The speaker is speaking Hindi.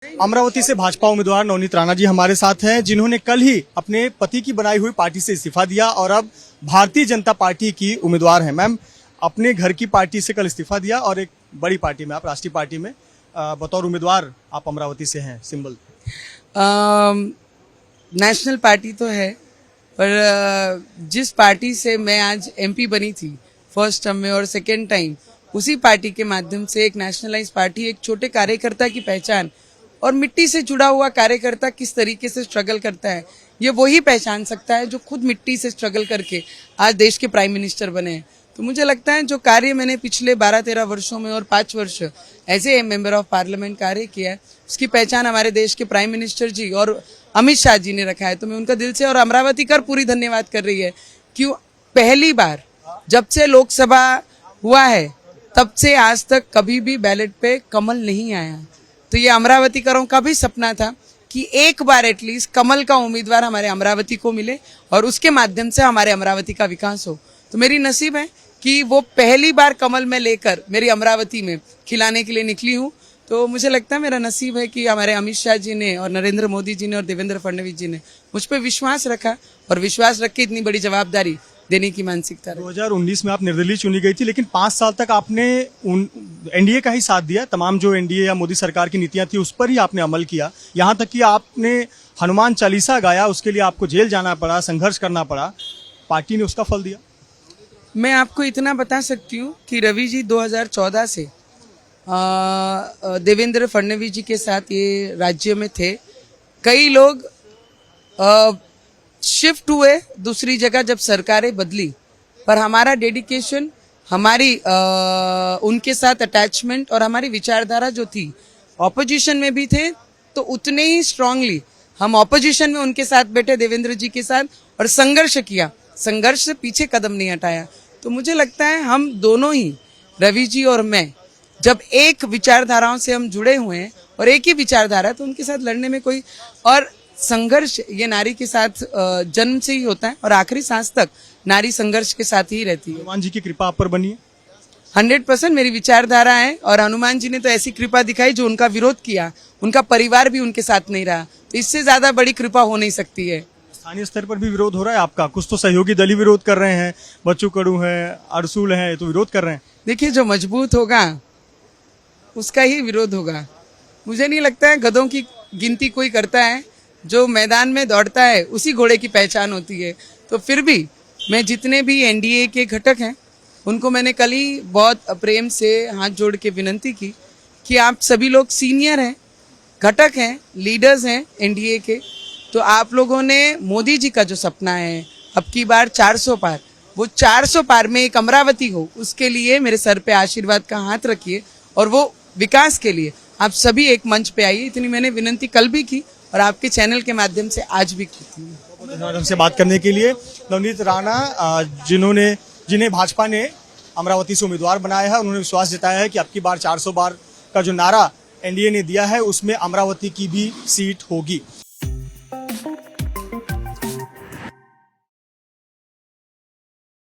अमरावती से भाजपा उम्मीदवार नवनीत राणा जी हमारे साथ हैं, जिन्होंने कल ही अपने पति की बनाई हुई पार्टी से इस्तीफा दिया और अब भारतीय जनता पार्टी की उम्मीदवार हैं। मैम, अपने घर की पार्टी से कल इस्तीफा दिया और एक बड़ी पार्टी में, आप राष्ट्रीय पार्टी में बतौर उम्मीदवार आप अमरावती से हैं। सिंबल नेशनल पार्टी तो है, पर जिस पार्टी से मैं आज एमपी बनी थी फर्स्ट टर्म में और सेकेंड टाइम, उसी पार्टी के माध्यम से एक नेशनलाइज पार्टी, एक छोटे कार्यकर्ता की पहचान और मिट्टी से जुड़ा हुआ कार्यकर्ता किस तरीके से स्ट्रगल करता है, ये वही पहचान सकता है जो खुद मिट्टी से स्ट्रगल करके आज देश के प्राइम मिनिस्टर बने हैं। तो मुझे लगता है जो कार्य मैंने पिछले 12-13 वर्षों में और 5 वर्ष as a member of parliament कार्य किया है, उसकी पहचान हमारे देश के प्राइम मिनिस्टर जी और अमित शाह जी ने रखा है। तो मैं उनका दिल से और अमरावती कर पूरी धन्यवाद कर रही है। क्यों, पहली बार जब से लोकसभा हुआ है तब से आज तक कभी भी बैलेट पे कमल नहीं आया। तो ये अमरावती करों का भी सपना था कि एक बार एटलीस्ट कमल का उम्मीदवार हमारे अमरावती को मिले और उसके माध्यम से हमारे अमरावती का विकास हो। तो मेरी नसीब है कि वो पहली बार कमल में लेकर मेरी अमरावती में खिलाने के लिए निकली हूँ। तो मुझे लगता है मेरा नसीब है कि हमारे अमित शाह जी ने और नरेंद्र मोदी जी ने और देवेंद्र फडणवीस जी ने मुझ पर विश्वास रखा और विश्वास रख के इतनी बड़ी जवाबदारी देने की मानसिकता। 2019 में आप निर्दलीय चुनी गई थी, लेकिन 5 साल तक आपने एनडीए का ही साथ दिया। तमाम जो एनडीए या मोदी सरकार की नीतियां थी उस पर ही आपने अमल किया, यहाँ तक कि आपने हनुमान चालीसा गाया, उसके लिए आपको जेल जाना पड़ा, संघर्ष करना पड़ा। पार्टी ने उसका फल दिया। मैं आपको इतना बता सकती हूँ कि रवि जी 2014 से देवेंद्र फडणवीस जी के साथ ये राज्य में थे। कई लोग शिफ्ट हुए दूसरी जगह जब सरकारें बदली, पर हमारा डेडिकेशन, हमारी उनके साथ अटैचमेंट और हमारी विचारधारा जो थी, ऑपोजिशन में भी थे तो उतने ही स्ट्रांगली हम ऑपोजिशन में उनके साथ बैठे देवेंद्र जी के साथ और संघर्ष किया, संघर्ष से पीछे कदम नहीं हटाया। तो मुझे लगता है हम दोनों ही, रवि जी और मैं, जब एक विचारधाराओं से हम जुड़े हुए हैं और एक ही विचारधारा, तो उनके साथ लड़ने में कोई और संघर्ष ये नारी के साथ जन्म से ही होता है और आखिरी सांस तक नारी संघर्ष के साथ ही रहती है। हनुमान जी की कृपा आप पर बनी है। 100% मेरी विचारधारा है और हनुमान जी ने तो ऐसी कृपा दिखाई जो उनका विरोध किया, उनका परिवार भी उनके साथ नहीं रहा, तो इससे ज्यादा बड़ी कृपा हो नहीं सकती है। स्थानीय स्तर पर भी विरोध हो रहा है आपका, कुछ तो सहयोगी दल ही विरोध कर रहे हैं, बच्चू कडू हैं, अरसूल हैं, तो विरोध कर रहे हैं। देखिए, जो मजबूत होगा उसका ही विरोध होगा। मुझे नहीं लगता है गधों की गिनती कोई करता है, जो मैदान में दौड़ता है उसी घोड़े की पहचान होती है। तो फिर भी मैं जितने भी एनडीए के घटक हैं उनको मैंने कल ही बहुत प्रेम से हाथ जोड़ के विनंती की कि आप सभी लोग सीनियर हैं, घटक हैं, लीडर्स हैं एनडीए के, तो आप लोगों ने मोदी जी का जो सपना है अब की बार 400 पार, वो 400 पार में एक अमरावती हो, उसके लिए मेरे सर पे आशीर्वाद का हाथ रखिए और वो विकास के लिए आप सभी एक मंच पे आइए। इतनी मैंने विनंती कल भी की और आपके चैनल के माध्यम से आज भी की थी। धन्यवाद हमसे बात करने के लिए। नवनीत राणा, जिन्हें भाजपा ने अमरावती से उम्मीदवार बनाया है, उन्होंने विश्वास जताया है कि अब की बार 400 बार का जो नारा एनडीए ने दिया है उसमें अमरावती की भी सीट होगी।